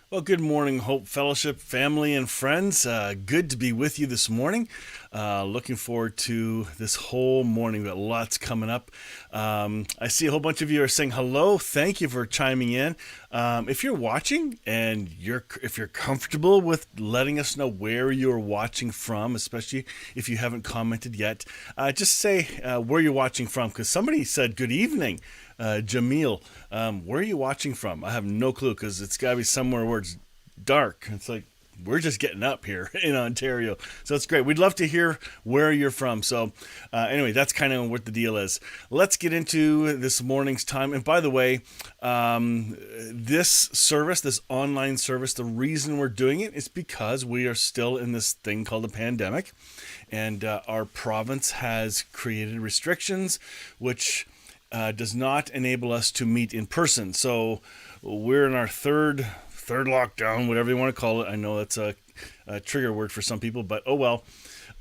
Well, good morning, Hope Fellowship family and friends. Good to be with you this morning. Looking forward to this whole morning. We've got lots coming up. I see a whole bunch of you are saying hello. Thank you for chiming in. If you're watching and if you're comfortable with letting us know where you're watching from, especially if you haven't commented yet, just say where you're watching from, because somebody said good evening. Jamil, where are you watching from? I have no clue because it's got to be somewhere where it's dark. It's like we're just getting up here in Ontario. So it's great. We'd love to hear where you're from. So anyway, that's kind of what the deal is. Let's get into this morning's time. And by the way, this service, this online service, the reason we're doing it is because we are still in this thing called a pandemic. And our province has created restrictions, which does not enable us to meet in person. So we're in our third lockdown, whatever you want to call it. I know that's a trigger word for some people, but oh well.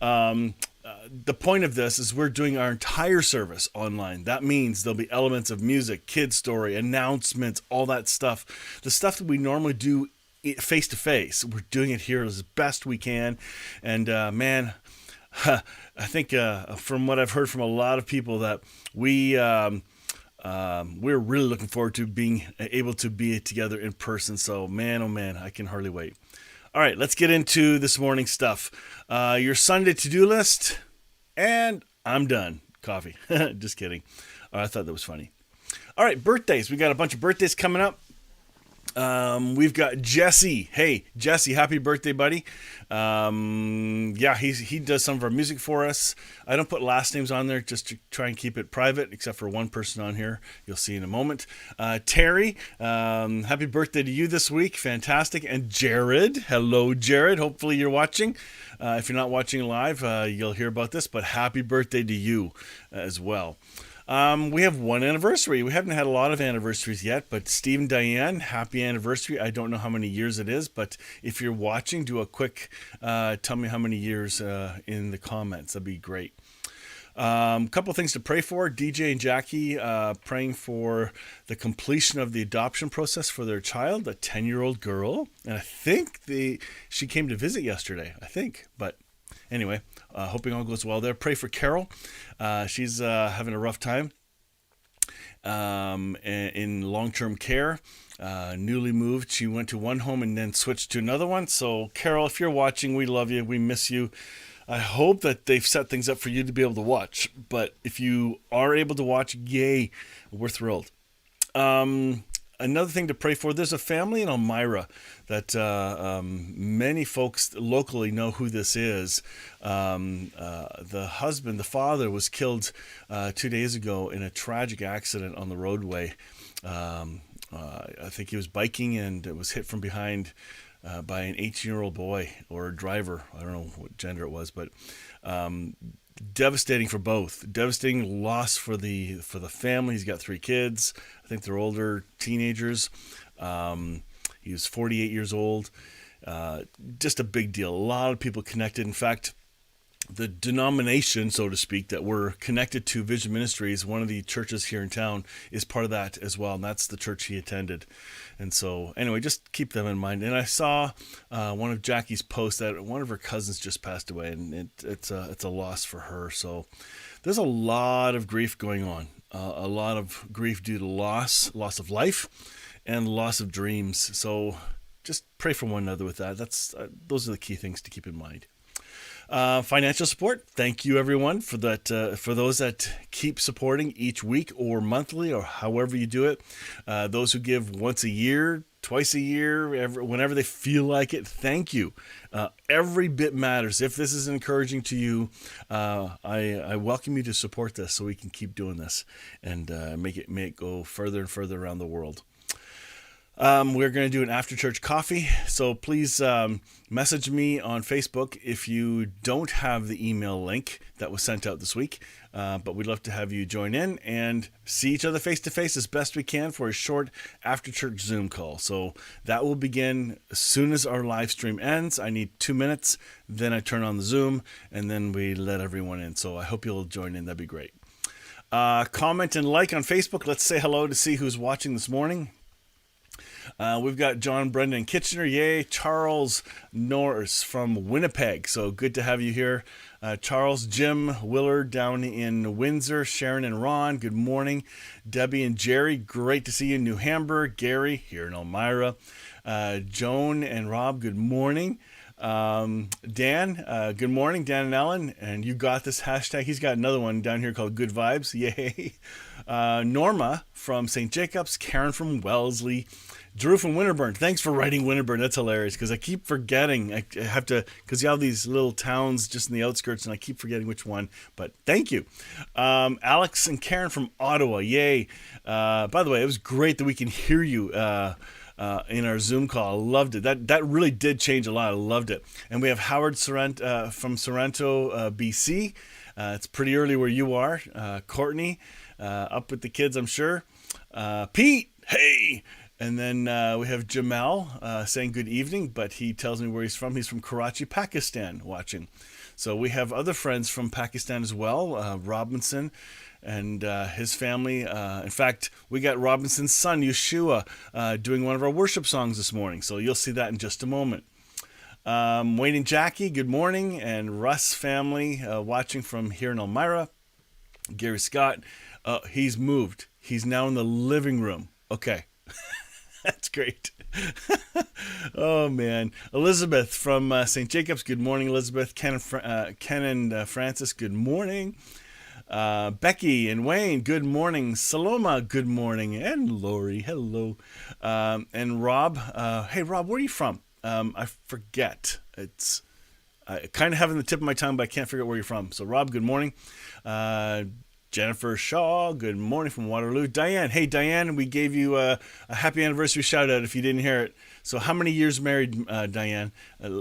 The point of this is we're doing our entire service online. That means there'll be elements of music, kid story, announcements, all that stuff. The stuff that we normally do face to face. We're doing it here as best we can. And man, I think from what I've heard from a lot of people that we're really looking forward to being able to be together in person. So man, oh man, I can hardly wait. All right, let's get into this morning's stuff. Your Sunday to-do list, and I'm done. Coffee. Just kidding. I thought that was funny. All right, birthdays. We got a bunch of birthdays coming up. We've got Jesse. Hey, Jesse, happy birthday, buddy. Yeah, he does some of our music for us. I don't put last names on there just to try and keep it private, except for one person on here. You'll see in a moment. Terry, happy birthday to you this week. Fantastic. And Jared. Hello, Jared. Hopefully you're watching. If you're not watching live, you'll hear about this, but happy birthday to you as well. We have one anniversary. We haven't had a lot of anniversaries yet, but Steve and Diane, happy anniversary. I don't know how many years it is, but if you're watching, do a quick, tell me how many years in the comments. That'd be great. Couple things to pray for. DJ and Jackie praying for the completion of the adoption process for their child, a 10-year-old girl. And I think she came to visit yesterday, I think, but anyway, hoping all goes well there. Pray for Carol. She's having a rough time in long-term care. Newly moved. She went to one home and then switched to another one. So, Carol, if you're watching, we love you. We miss you. I hope that they've set things up for you to be able to watch. But if you are able to watch, yay, we're thrilled. Another thing to pray for, there's a family in Elmira that many folks locally know who this is. The husband, the father, was killed 2 days ago in a tragic accident on the roadway. I think he was biking and was hit from behind by an 18-year-old boy or driver. I don't know what gender it was, but devastating for both. Devastating loss for the family. He's got 3 kids. I think they're older teenagers. He was 48 years old. Just a big deal. A lot of people connected. In fact, the denomination, so to speak, that we're connected to, Vision Ministries, one of the churches here in town, is part of that as well, and that's the church he attended. And so, anyway, just keep them in mind. And I saw one of Jackie's posts that one of her cousins just passed away, and it's a loss for her. So there's a lot of grief going on, a lot of grief due to loss of life, and loss of dreams. So just pray for one another with that. Those are the key things to keep in mind. Financial support. Thank you, everyone, for that. For those that keep supporting each week or monthly or however you do it. Those who give once a year, twice a year, whenever they feel like it. Thank you. Every bit matters. If this is encouraging to you, I welcome you to support this so we can keep doing this and make it go further and further around the world. We're going to do an after church coffee, so please message me on Facebook if you don't have the email link that was sent out this week. But we'd love to have you join in and see each other face to face as best we can for a short after church Zoom call. So that will begin as soon as our live stream ends. I need 2 minutes, then I turn on the Zoom, and then we let everyone in. So I hope you'll join in. That'd be great. Comment and like on Facebook. Let's say hello to see who's watching this morning. We've got John Brendan Kitchener, yay. Charles Norris from Winnipeg. So good to have you here. Charles, Jim Willard down in Windsor, Sharon and Ron, good morning. Debbie and Jerry, great to see you in New Hamburg. Gary here in Elmira. Joan and Rob, good morning. Dan, good morning, Dan and Ellen, and you got this hashtag. He's got another one down here called Good Vibes, yay. Norma from St. Jacobs, Karen from Wellesley, Drew from Winterburn. Thanks for writing Winterburn. That's hilarious because I keep forgetting. I have to, because you have these little towns just in the outskirts, and I keep forgetting which one. But thank you. Alex and Karen from Ottawa. Yay. By the way, it was great that we can hear you in our Zoom call. I loved it. That really did change a lot. I loved it. And we have Howard from Sorrento, BC. It's pretty early where you are. Courtney, up with the kids, I'm sure. Pete, hey. And then we have Jamal saying good evening, but he tells me where he's from. He's from Karachi, Pakistan, watching. So we have other friends from Pakistan as well, Robinson and his family. In fact, we got Robinson's son, Yeshua, doing one of our worship songs this morning. So you'll see that in just a moment. Wayne and Jackie, good morning. And Russ family watching from here in Elmira. Gary Scott, he's moved. He's now in the living room. Okay. That's great. Oh, man. Elizabeth from St. Jacobs. Good morning, Elizabeth. Ken and Francis, good morning. Becky and Wayne, good morning. Saloma, good morning. And Lori, hello. And Rob. Hey, Rob, where are you from? I forget. It's I kind of have it in the tip of my tongue, but I can't figure out where you're from. So, Rob, good morning. Jennifer Shaw, good morning from Waterloo. Diane, hey Diane, we gave you a happy anniversary shout out if you didn't hear it. So how many years married, Diane?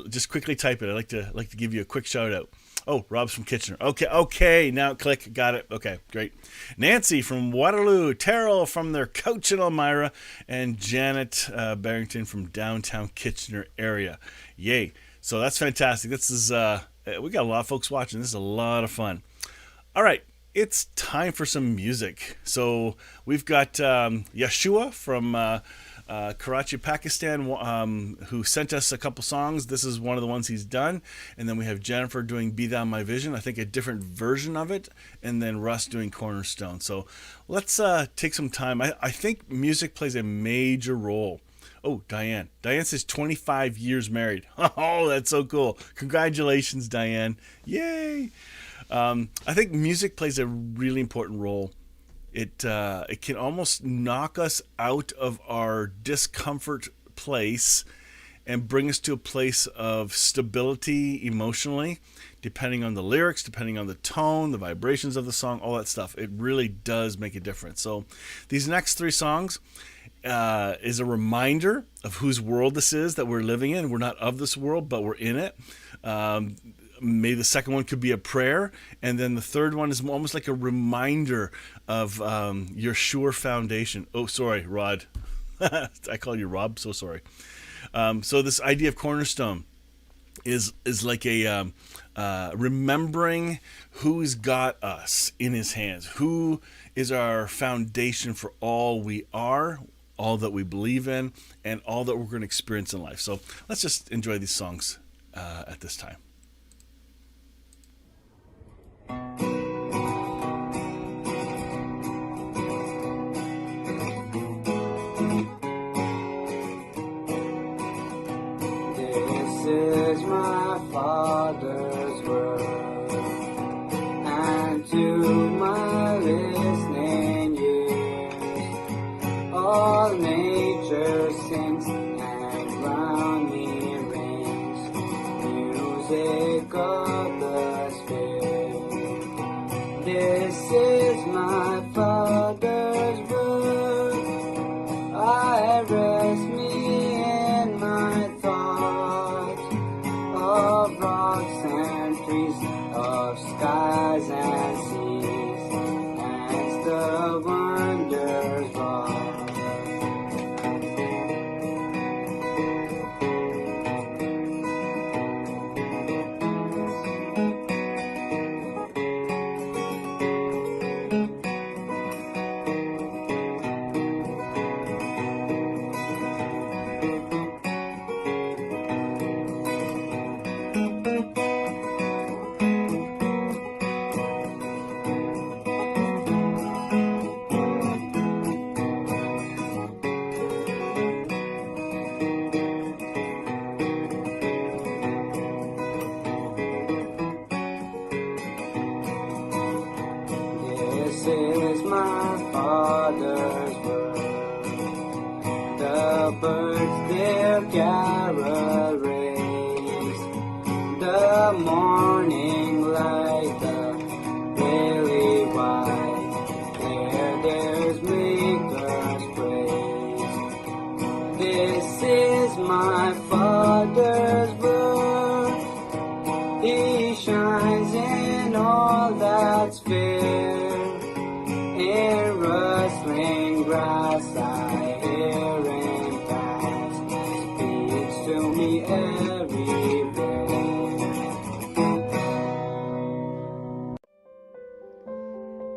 Just quickly type it. I like to give you a quick shout out. Oh, Rob's from Kitchener. Okay, now click, got it. Okay, great. Nancy from Waterloo, Terrell from their couch in Elmira, and Janet Barrington from downtown Kitchener area. Yay! So that's fantastic. This is we got a lot of folks watching. This is a lot of fun. All right. It's time for some music. So we've got Yeshua from Karachi, Pakistan, who sent us a couple songs. This is one of the ones he's done. And then we have Jennifer doing Be Thou My Vision, I think a different version of it. And then Russ doing Cornerstone. So let's take some time. I think music plays a major role. Oh, Diane. Diane says 25 years married. Oh, that's so cool. Congratulations, Diane. Yay. I think music plays a really important role. It can almost knock us out of our discomfort place and bring us to a place of stability emotionally, depending on the lyrics, depending on the tone, the vibrations of the song, all that stuff. It really does make a difference. So these next three songs is a reminder of whose world this is that we're living in. We're not of this world, but we're in it. Maybe the second one could be a prayer, and then the third one is almost like a reminder of your sure foundation. Oh, sorry, Rod. I call you Rob, so sorry. So this idea of cornerstone is like a remembering who's got us in his hands, who is our foundation for all we are, all that we believe in, and all that we're going to experience in life. So let's just enjoy these songs at this time. This is my Father's word, and to my listening ears, all nature sings and round me rings music of the Spirit. This is my Father's word. I rest me in my thoughts of rocks and trees, of skies and seas, as the wonders wrought. is my Father's word. The birds their carol raise, the morning light, the lily white, there there's makers praise. This is my Father's word, He shines in all that's fair. In rustling grass I hear Him pass, speaks to me everywhere.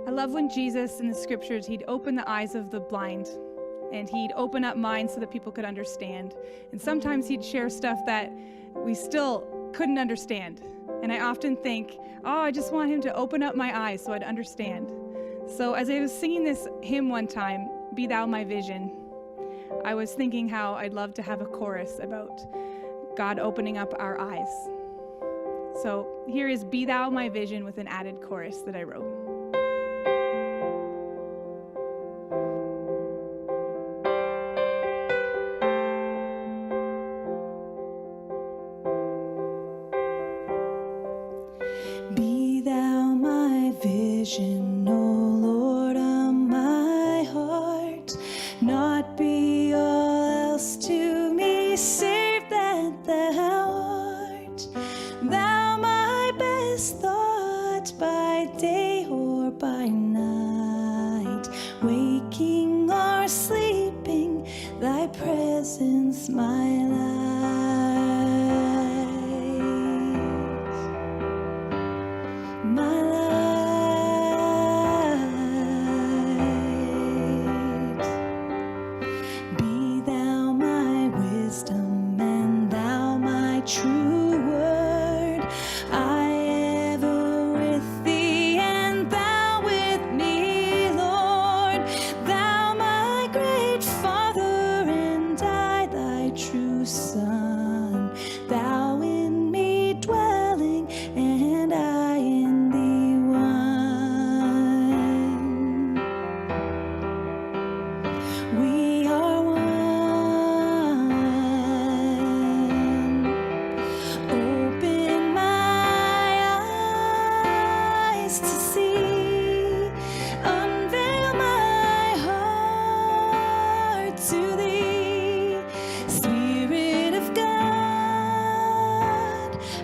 I love when Jesus in the scriptures, He'd open the eyes of the blind and He'd open up minds so that people could understand. And sometimes He'd share stuff that we still couldn't understand. And I often think, oh, I just want Him to open up my eyes so I'd understand. So as I was singing this hymn one time, Be Thou My Vision, I was thinking how I'd love to have a chorus about God opening up our eyes. So here is Be Thou My Vision with an added chorus that I wrote. Be thou my vision, O Lord, of my heart, not be all else to me, save that thou art. Thou my best thought by day or by night, waking or sleeping, thy presence my light. My light. Be thou my wisdom and thou my true word. I ever with thee and thou with me, Lord. Thou my great Father and I thy true Son. Thou in me dwelling and I in thee one. We are one. Open my eyes to see, unveil my heart to thee. Spirit of God,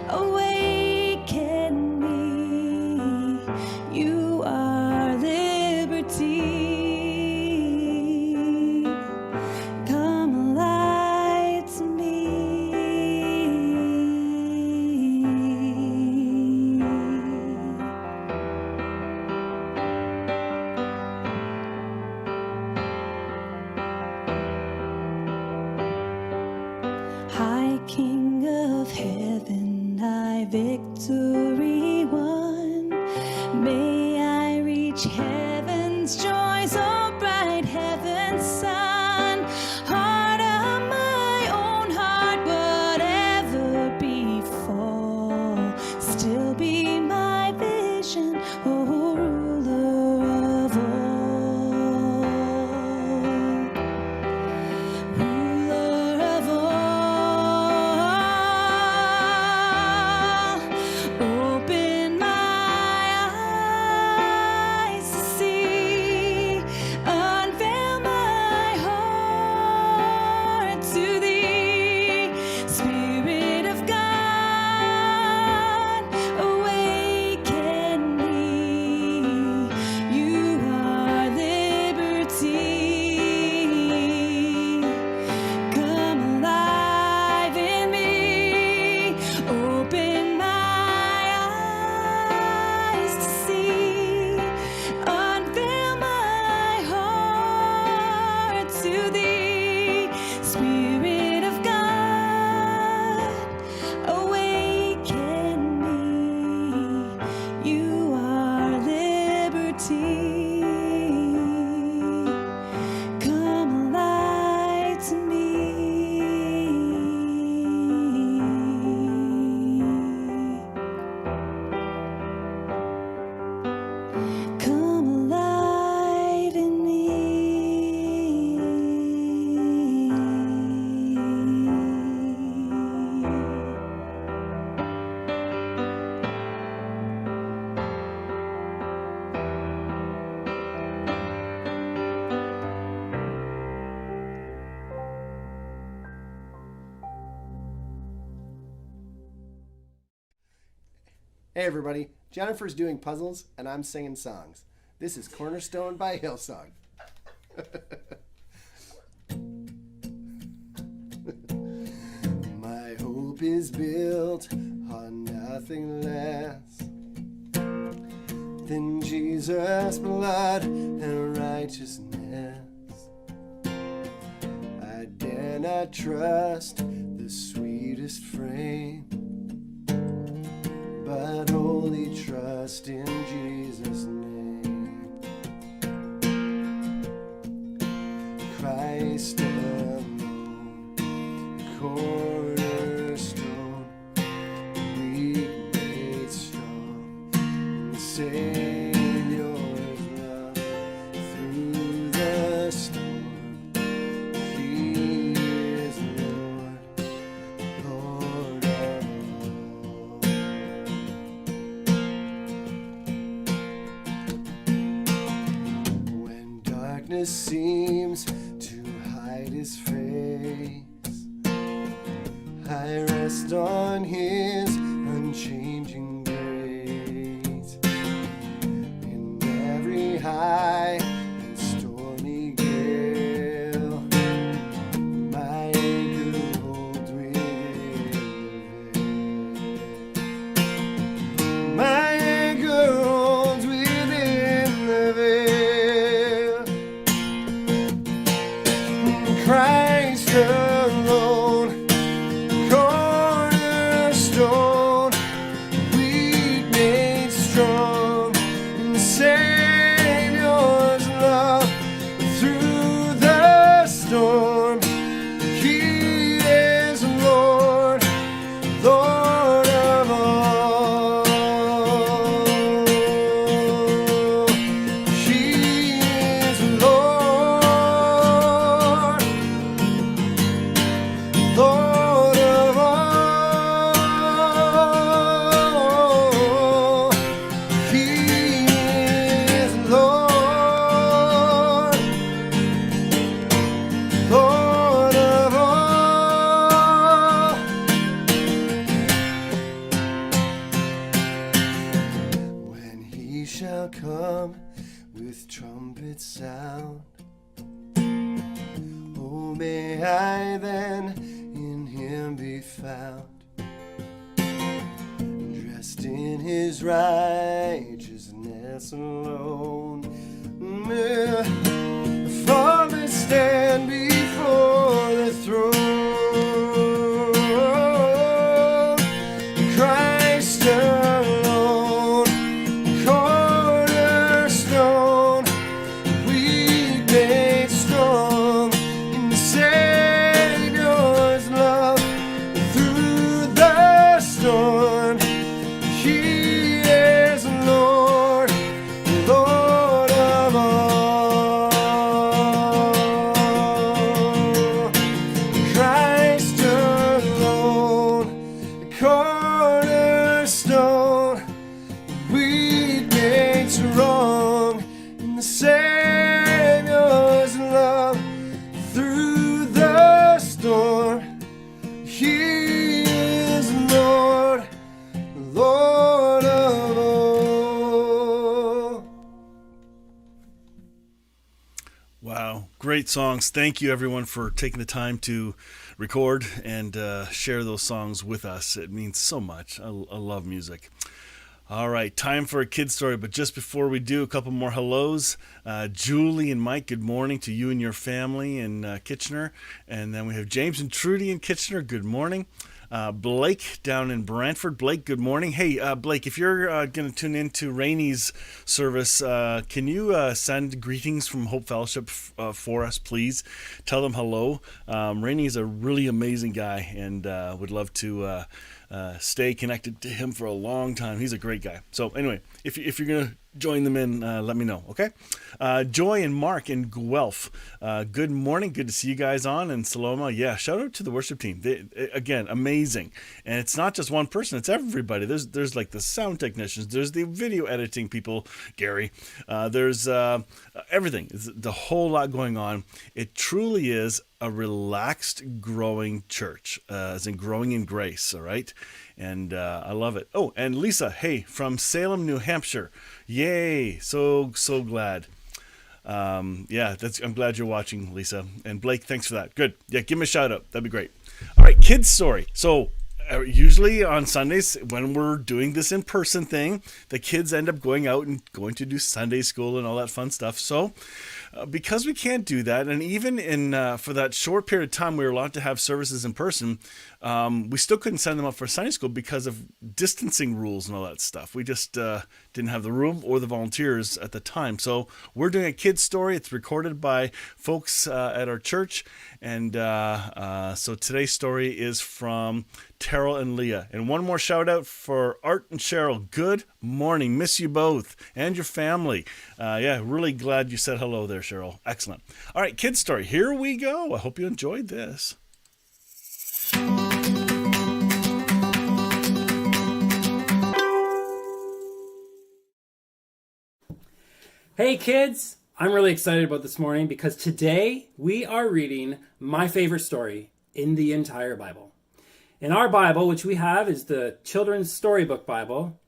awaken me. You are liberty. Come alive to me. High King of heaven, I victory won. May I reach heaven's joys, oh bright heaven's sun. Heart of my own heart, whatever befall, still be my vision, oh ruler of all. Ruler of all, open my eyes to see, unveil my heart to thee. Spirit of God, awaken me. Hey everybody, Jennifer's doing puzzles and I'm singing songs. This is Cornerstone by Hillsong. My hope is built on nothing less than Jesus' blood and righteousness. I dare not trust the sweetest frame, but wholly trust in Jesus' name. Christ alone, cornerstone, weak made strong, and Savior's love through the storm. He is Lord, Lord of all. When darkness seems to hide his face, I rest on his unchanging grace. In every high and stormy gale, my anchor holds within the veil. My anchor holds within the veil. Christ alone, cornerstone, weak made strong, and Savior's love through the storm. He is Lord, Lord of all. He is Lord, Lord of all. He is Lord, Lord of all. When he shall come with trumpet sound, oh, may I then in him be found, dressed in his righteousness alone. Father, stand before the throne. Christ alone, cornerstone, weak made strong, in the Savior's love through the storm. He is Lord, Lord of all. Christ alone, cornerstone, weak made strong, in the Savior's love through the storm. He is Lord, Lord of all. Wow, great songs. Thank you, everyone, for taking the time to record and share those songs with us. It means so much. I love music. All right, time for a kid story, but just before we do, a couple more hellos. Julie and Mike, good morning to you and your family in Kitchener. And then we have James and Trudy in Kitchener, good morning. Blake down in Brantford. Blake, good morning. Hey, Blake, if you're going to tune into Rainey's service, can you send greetings from Hope Fellowship for us, please? Tell them hello. Rainey is a really amazing guy, and would love to stay connected to him for a long time. He's a great guy. So anyway, if you're going to join them in, let me know, okay? Joy and Mark in Guelph. Good morning. Good to see you guys on. And Saloma, yeah, shout out to the worship team. They, again, amazing. And it's not just one person, it's everybody. There's like the sound technicians, there's the video editing people, Gary. There's everything. It's the whole lot going on. It truly is a relaxed, growing church, as in growing in grace, all right? And I love it. Oh, and Lisa, hey, from Salem, New Hampshire. Yay, so glad. Yeah, I'm glad you're watching, Lisa. And Blake, thanks for that. Good. Yeah, give me a shout out. That'd be great. All right, kids story. So usually on Sundays when we're doing this in-person thing, the kids end up going out and going to do Sunday school and all that fun stuff. So because we can't do that, and even in for that short period of time we were allowed to have services in person, we still couldn't send them up for Sunday school because of distancing rules and all that stuff. We just didn't have the room or the volunteers at the time. So we're doing a kid's story. It's recorded by folks at our church. And so today's story is from Terrell and Leah. And one more shout out for Art and Cheryl. Good morning. Miss you both and your family. Yeah, really glad you said hello there, Cheryl. Excellent. All right, kid's story. Here we go. I hope you enjoyed this. Hey kids, I'm really excited about this morning because today we are reading my favorite story in the entire Bible. In our Bible, which we have is the Children's Storybook Bible,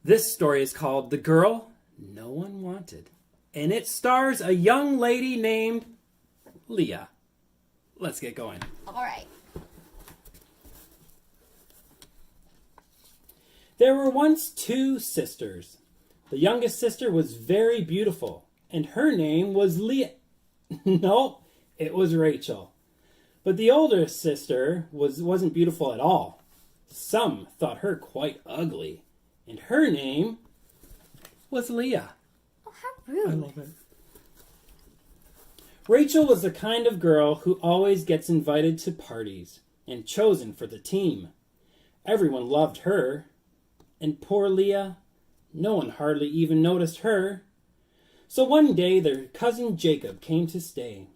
this story is called The Girl No One Wanted. And it stars a young lady named Leah. Let's get going. All right. There were once two sisters. The youngest sister was very beautiful, and her name was Leah. No, it was Rachel. But the older sister wasn't beautiful at all. Some thought her quite ugly, and her name was Leah. Oh, how rude. I love it. Rachel was the kind of girl who always gets invited to parties and chosen for the team. Everyone loved her, and poor Leah, no one hardly even noticed her. So one day their cousin Jacob came to stay.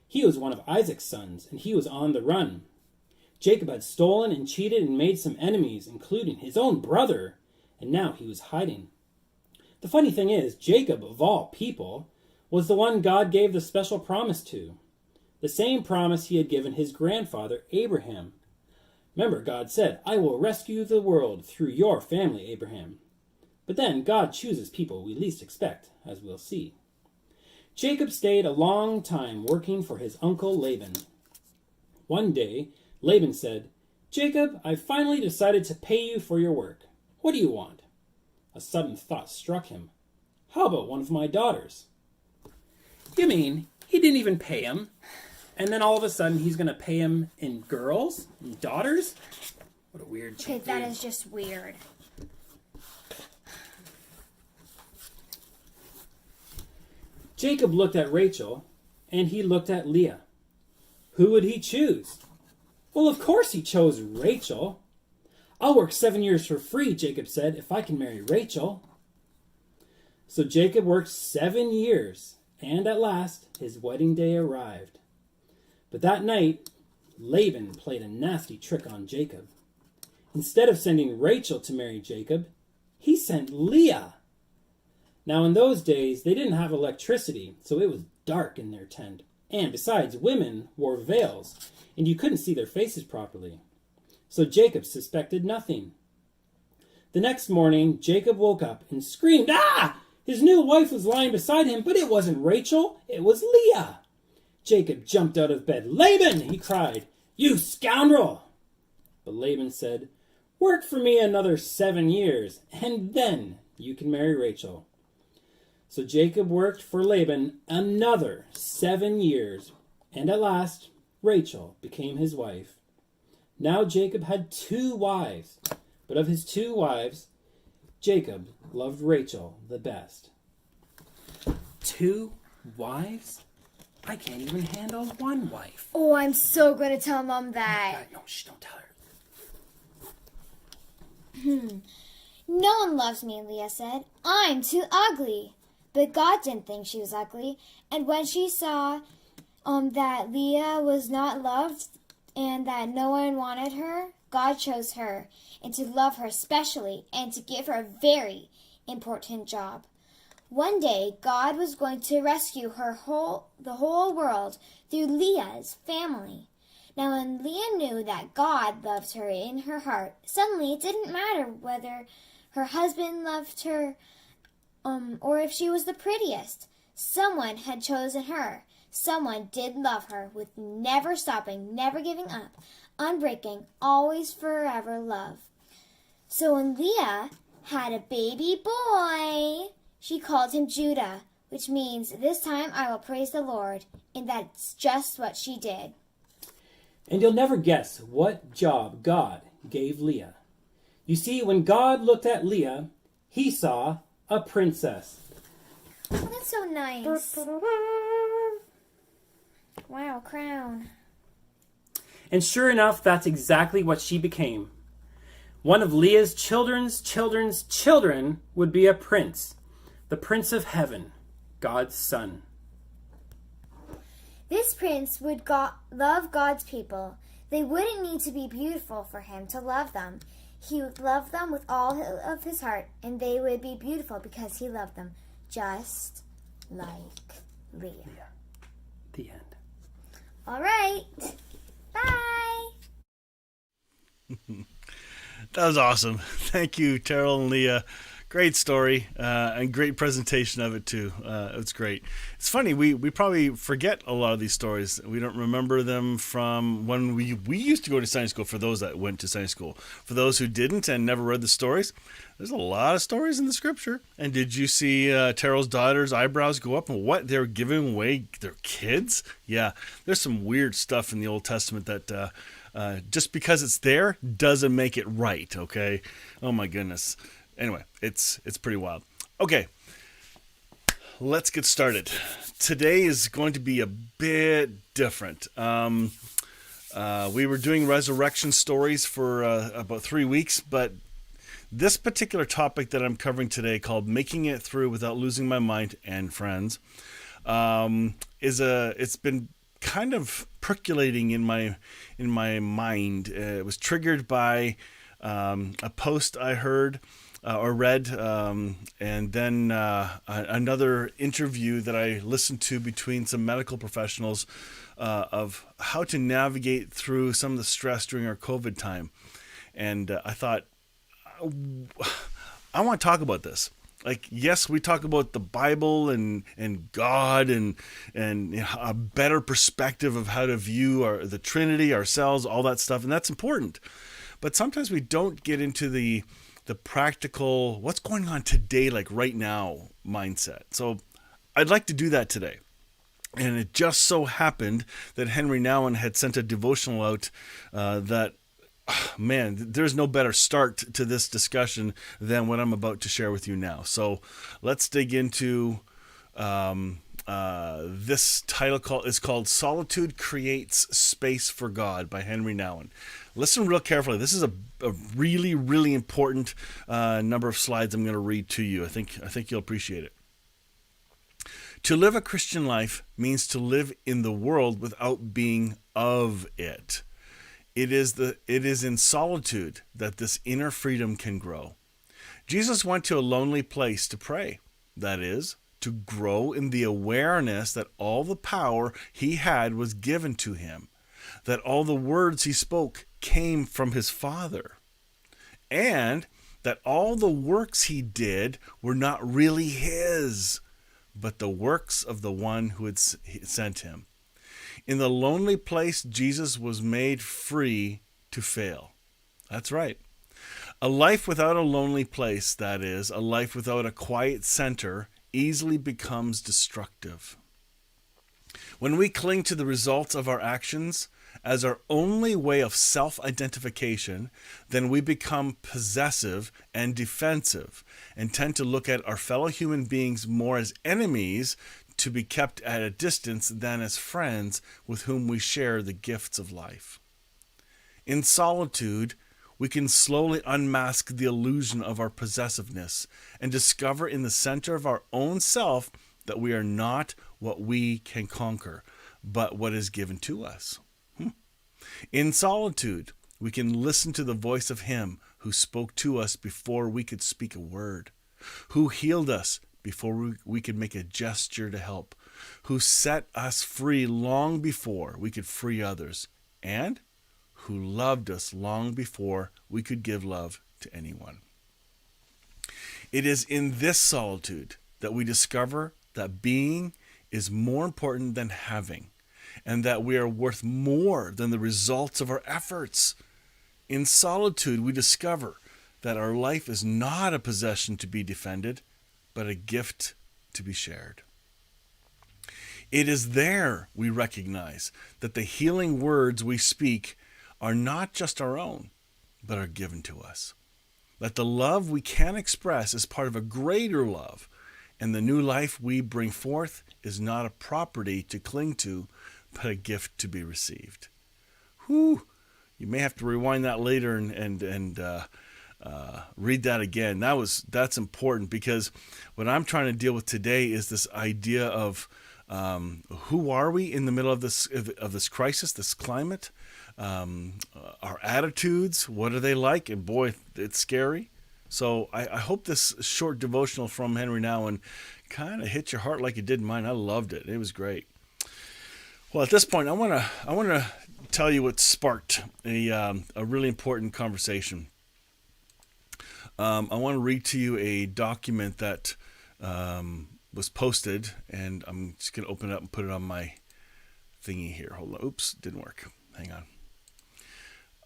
He was one of Isaac's sons, and he was on the run. Jacob had stolen and cheated and made some enemies, including his own brother, and now he was hiding. The funny thing is, Jacob, of all people, was the one God gave the special promise to. The same promise he had given his grandfather Abraham. Remember, God said, "I will rescue the world through your family, Abraham." But then God chooses people we least expect, as we'll see. Jacob stayed a long time working for his uncle Laban. One day, Laban said, "Jacob, I've finally decided to pay you for your work. What do you want?" A sudden thought struck him. How about one of my daughters? You mean he didn't even pay him? And then all of a sudden he's going to pay him in girls? In daughters? What a weird Okay, chick. that is just weird. Jacob looked at Rachel, and he looked at Leah. Who would he choose? Well, of course he chose Rachel. "I'll work 7 years for free," Jacob said, "if I can marry Rachel." So Jacob worked 7 years, and at last his wedding day arrived. But that night, Laban played a nasty trick on Jacob. Instead of sending Rachel to marry Jacob, he sent Leah. Now in those days, they didn't have electricity, so it was dark in their tent. And besides, women wore veils, and you couldn't see their faces properly. So Jacob suspected nothing. The next morning, Jacob woke up and screamed, "Ah!" His new wife was lying beside him, but it wasn't Rachel, it was Leah. Jacob jumped out of bed. "Laban!" he cried. "You scoundrel!" But Laban said, "Work for me another 7 years, and then you can marry Rachel." So Jacob worked for Laban another 7 years, and at last Rachel became his wife. Now Jacob had 2 wives, but of his 2 wives, Jacob loved Rachel the best. 2 wives? I can't even handle 1 wife. Oh, I'm so going to tell Mom that. No, shh, don't tell her. No one loves me, Leah said. I'm too ugly. But God didn't think she was ugly. And when she saw that Leah was not loved and that no one wanted her, God chose her and to love her especially and to give her a very important job. One day, God was going to rescue the whole world through Leah's family. Now, when Leah knew that God loved her in her heart, suddenly it didn't matter whether her husband loved her or if she was the prettiest. Someone had chosen her. Someone did love her with never stopping, never giving up, unbreaking, always forever love. So when Leah had a baby boy, she called him Judah, which means, this time I will praise the Lord. And that's just what she did. And you'll never guess what job God gave Leah. You see, when God looked at Leah, he saw a princess. Oh, that's so nice. Wow, crown. And sure enough, that's exactly what she became. One of Leah's children's children would be a prince, the Prince of Heaven, God's son. This prince would love God's people. They wouldn't need to be beautiful for him to love them. He would love them with all of his heart, and they would be beautiful because he loved them, just like Leah. The end. All right. Bye. That was awesome. Thank you, Terrell and Leah. Great story and great presentation of it too. It's great. It's funny, we probably forget a lot of these stories. We don't remember them from when we used to go to Sunday school. For those that went to Sunday school, for those who didn't and never read the stories, there's a lot of stories in the scripture. And did you see Terrell's daughter's eyebrows go up and what they're giving away their kids? Yeah, there's some weird stuff in the Old Testament that just because it's there doesn't make it right. Okay. Oh my goodness. Anyway, it's pretty wild. Okay, let's get started. Today is going to be a bit different. We were doing resurrection stories for about 3 weeks, but this particular topic that I'm covering today, called "Making It Through Without Losing My Mind and Friends," it's been kind of percolating in my mind. It was triggered by a post I heard. Or read, and then another interview that I listened to between some medical professionals of how to navigate through some of the stress during our COVID time. And I thought, I want to talk about this. Like, yes, we talk about the Bible and God and a better perspective of how to view the Trinity, ourselves, all that stuff, and that's important. But sometimes we don't get into the practical, what's going on today, like right now mindset. So I'd like to do that today. And it just so happened that Henry Nouwen had sent a devotional out that, man, there's no better start to this discussion than what I'm about to share with you now. So let's dig into this title is called "Solitude Creates Space for God" by Henry Nouwen. Listen real carefully. This is a really, really important number of slides I'm going to read to you. I think you'll appreciate it. To live a Christian life means to live in the world without being of it. It is in solitude that this inner freedom can grow. Jesus went to a lonely place to pray. That is, to grow in the awareness that all the power he had was given to him, that all the words he spoke came from his Father, and that all the works he did were not really his, but the works of the one who had sent him. In the lonely place, Jesus was made free to fail. That's right. A life without a lonely place, that is, a life without a quiet center, easily becomes destructive. When we cling to the results of our actions as our only way of self-identification, then we become possessive and defensive and tend to look at our fellow human beings more as enemies to be kept at a distance than as friends with whom we share the gifts of life. In solitude, we can slowly unmask the illusion of our possessiveness and discover in the center of our own self that we are not what we can conquer, but what is given to us. In solitude, we can listen to the voice of Him who spoke to us before we could speak a word, who healed us before we could make a gesture to help, who set us free long before we could free others, and who loved us long before we could give love to anyone. It is in this solitude that we discover that being is more important than having, and that we are worth more than the results of our efforts. In solitude, we discover that our life is not a possession to be defended, but a gift to be shared. It is there we recognize that the healing words we speak are not just our own, but are given to us. That the love we can express is part of a greater love, and the new life we bring forth is not a property to cling to, but a gift to be received. Whew! You may have to rewind that later and read that again. That's important, because what I'm trying to deal with today is this idea of who are we in the middle of this crisis, this climate, our attitudes, what are they like? And boy, it's scary. So I hope this short devotional from Henry Nouwen kind of hit your heart like it did mine. I loved it. It was great. Well, at this point, I want to tell you what sparked a really important conversation. I want to read to you a document that was posted, and I'm just going to open it up and put it on my thingy here. Hold on. Oops, didn't work. Hang on.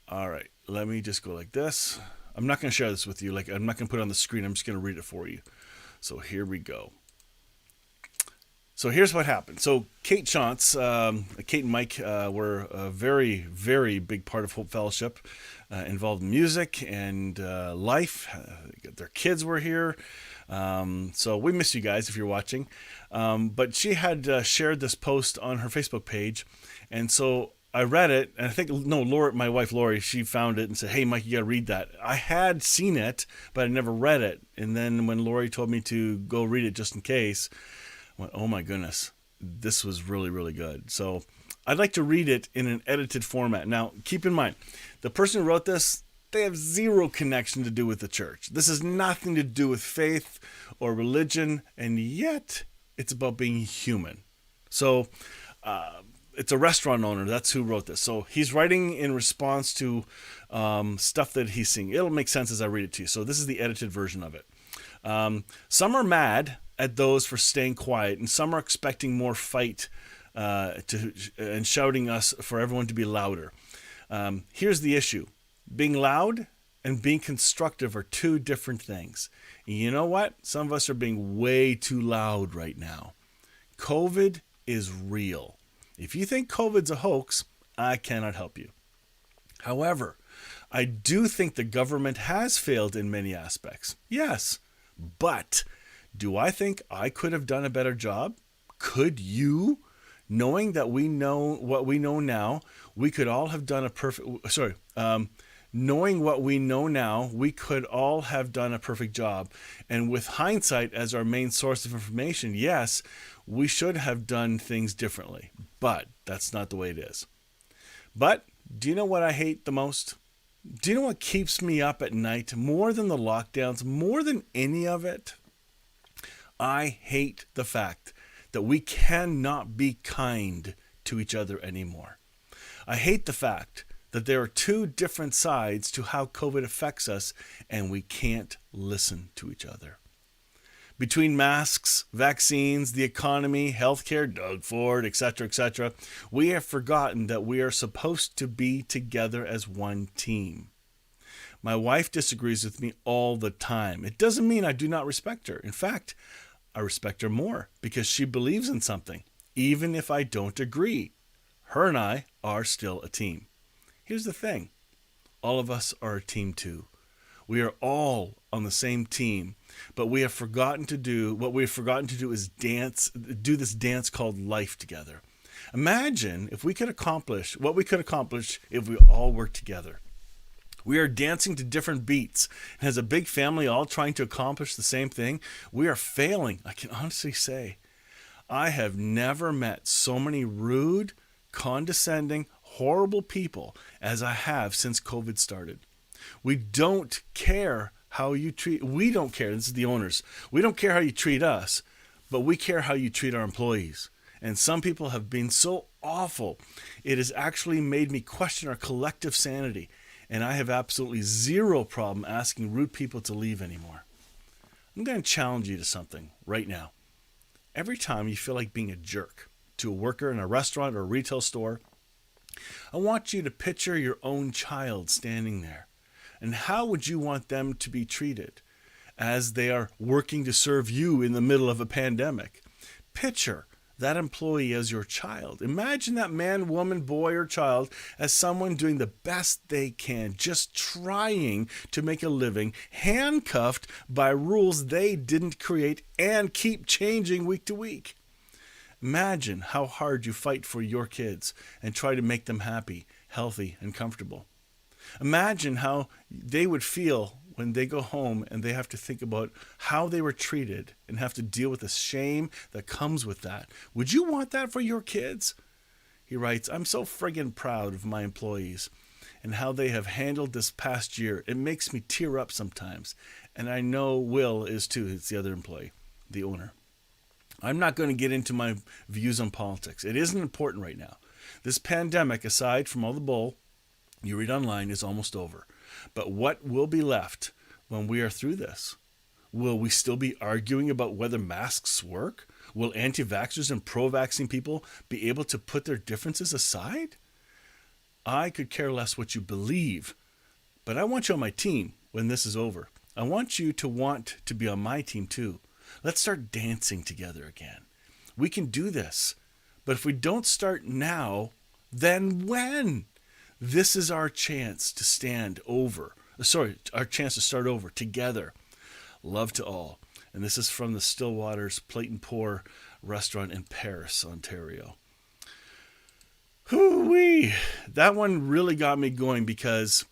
All right, let me just go like this. I'm not going to share this with you. I'm not going to put it on the screen. I'm just going to read it for you. So here we go. So here's what happened. So Kate Shantz, Kate and Mike were a very, very big part of Hope Fellowship, involved in music and life. Their kids were here. So we miss you guys if you're watching. But she had shared this post on her Facebook page. And so I read it, and I think, my wife Lori, she found it and said, "Hey, Mike, you got to read that." I had seen it, but I never read it. And then when Lori told me to go read it just in case, I went, oh my goodness, this was really, really good. So I'd like to read it in an edited format. Now, keep in mind, the person who wrote this, they have zero connection to do with the church. This has nothing to do with faith or religion, and yet it's about being human. So it's a restaurant owner. That's who wrote this. So he's writing in response to stuff that he's seeing. It'll make sense as I read it to you. So this is the edited version of it. Some are mad at those for staying quiet, and some are expecting more fight and shouting us for everyone to be louder. Here's the issue. Being loud and being constructive are two different things. And you know what? Some of us are being way too loud right now. COVID is real. If you think COVID's a hoax, I cannot help you. However, I do think the government has failed in many aspects. Yes, but do I think I could have done a better job? Could you? Knowing that we know what we know now, we could all have done knowing what we know now, we could all have done a perfect job. And with hindsight as our main source of information, yes, we should have done things differently. But that's not the way it is. But do you know what I hate the most? Do you know what keeps me up at night more than the lockdowns, more than any of it? I hate the fact that we cannot be kind to each other anymore. I hate the fact that there are two different sides to how COVID affects us, and we can't listen to each other. Between masks, vaccines, the economy, healthcare, Doug Ford, etc., we have forgotten that we are supposed to be together as one team. My wife disagrees with me all the time. It doesn't mean I do not respect her. In fact, I respect her more because she believes in something, even if I don't agree. Her and I are still a team. Here's the thing. All of us are a team too. We are all on the same team, but what we have forgotten to do is do this dance called life together. Imagine if we could accomplish what we could accomplish if we all worked together. We are dancing to different beats, and as a big family all trying to accomplish the same thing, we are failing. I can honestly say, I have never met so many rude, condescending, horrible people as I have since COVID started. We don't care how you treat, we don't care. This is the owners. We don't care how you treat us, but we care how you treat our employees. And some people have been so awful, it has actually made me question our collective sanity. And I have absolutely zero problem asking rude people to leave anymore. I'm going to challenge you to something right now. Every time you feel like being a jerk to a worker in a restaurant or a retail store, I want you to picture your own child standing there. And how would you want them to be treated as they are working to serve you in the middle of a pandemic? Picture that employee as your child. Imagine that man, woman, boy, or child as someone doing the best they can, just trying to make a living, handcuffed by rules they didn't create and keep changing week to week. Imagine how hard you fight for your kids and try to make them happy, healthy, and comfortable. Imagine how they would feel when they go home and they have to think about how they were treated and have to deal with the shame that comes with that. Would you want that for your kids? He writes, I'm so friggin' proud of my employees and how they have handled this past year. It makes me tear up sometimes. And I know Will is too. It's the other employee, the owner. I'm not going to get into my views on politics. It isn't important right now. This pandemic, aside from all the bull you read online, is almost over. But what will be left when we are through this? Will we still be arguing about whether masks work? Will anti-vaxxers and pro-vaccine people be able to put their differences aside? I could care less what you believe, but I want you on my team when this is over. I want you to want to be on my team too. Let's start dancing together again. We can do this. But if we don't start now, then when? This is our chance to our chance to start over together. Love to all. And this is from the Stillwater's Plate and Pour restaurant in Paris, Ontario. Hoo-wee! That one really got me going because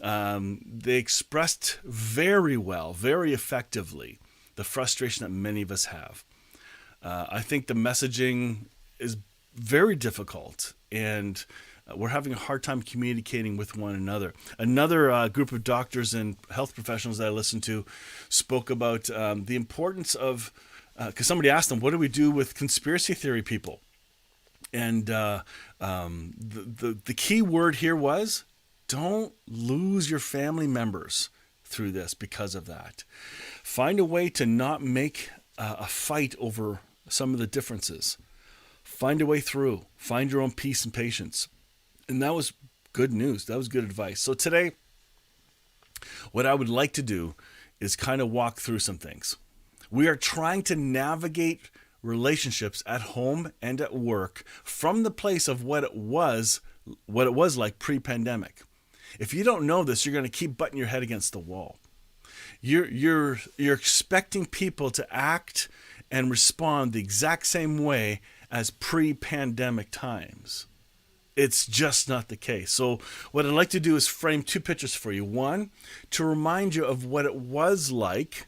they expressed very well, very effectively, the frustration that many of us have. I think the messaging is very difficult, and we're having a hard time communicating with one another. Another group of doctors and health professionals that I listened to spoke about the importance of, because somebody asked them, what do we do with conspiracy theory people? And the key word here was, don't lose your family members through this because of that. Find a way to not make a fight over some of the differences. Find a way through. Find your own peace and patience. And that was good news. That was good advice. So today, what I would like to do is kind of walk through some things. We are trying to navigate relationships at home and at work from the place of what it was like pre-pandemic. If you don't know this, you're going to keep butting your head against the wall. You're expecting people to act and respond the exact same way as pre-pandemic times. It's just not the case. So what I'd like to do is frame two pictures for you. One, to remind you of what it was like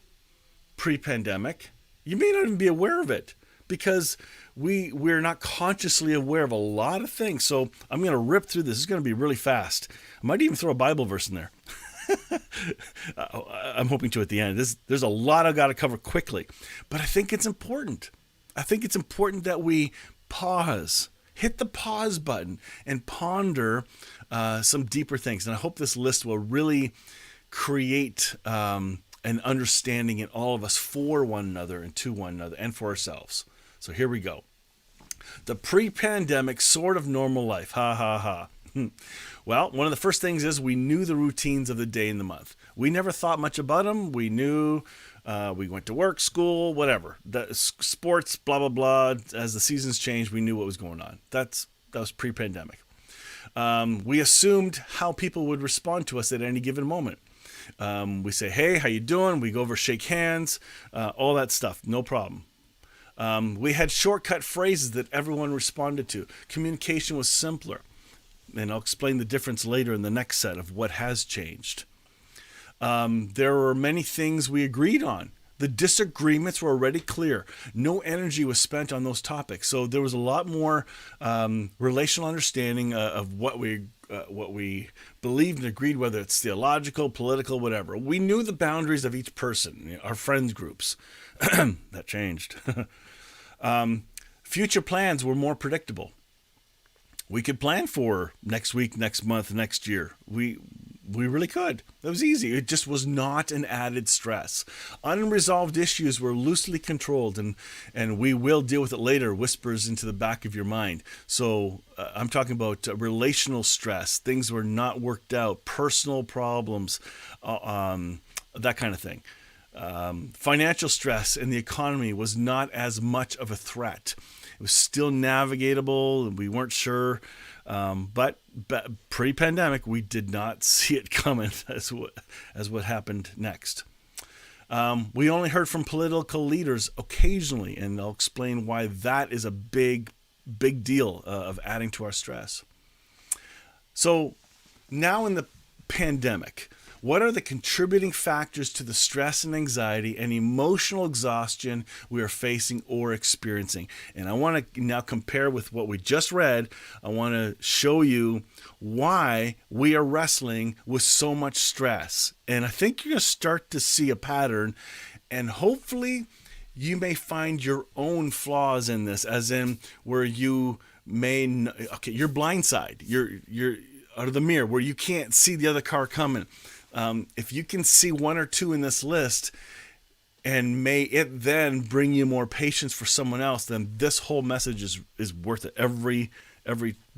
pre-pandemic. You may not even be aware of it because we're not consciously aware of a lot of things. So I'm going to rip through this. It's going to be really fast. I might even throw a Bible verse in there. I'm hoping to at the end. There's a lot I've got to cover quickly, but I think it's important. I think it's important that we pause, hit the pause button, and ponder some deeper things. And I hope this list will really create an understanding in all of us for one another and to one another and for ourselves. So here we go. The pre-pandemic sort of normal life. Ha ha ha. Well, one of the first things is we knew the routines of the day and the month. We never thought much about them. We knew we went to work, school, whatever. The sports, blah, blah, blah. As the seasons changed, we knew what was going on. That was pre-pandemic. We assumed how people would respond to us at any given moment. We say, hey, how you doing? We go over, shake hands, all that stuff. No problem. We had shortcut phrases that everyone responded to. Communication was simpler. And I'll explain the difference later in the next set of what has changed. There were many things we agreed on. The disagreements were already clear. No energy was spent on those topics. So there was a lot more relational understanding of what we what we believed and agreed, whether it's theological, political, whatever. We knew the boundaries of each person, our friends groups. That changed. Future plans were more predictable. We could plan for next week, next month, next year. We really could. It was easy. It just was not an added stress. Unresolved issues were loosely controlled, and we will deal with it later, whispers into the back of your mind. So I'm talking about relational stress. Things were not worked out, personal problems, that kind of thing. Financial stress in the economy was not as much of a threat. It was still navigatable, and we weren't sure. But pre-pandemic, we did not see it coming as what happened next. We only heard from political leaders occasionally, and I'll explain why that is a big deal of adding to our stress. So now in the pandemic, what are the contributing factors to the stress and anxiety and emotional exhaustion we are facing or experiencing? And I want to now compare with what we just read. I want to show you why we are wrestling with so much stress. And I think you're going to start to see a pattern, and hopefully you may find your own flaws in this, as in where you may, your blind side, you're out of the mirror where you can't see the other car coming. If you can see one or two in this list, and may it then bring you more patience for someone else, then this whole message is worth it. Every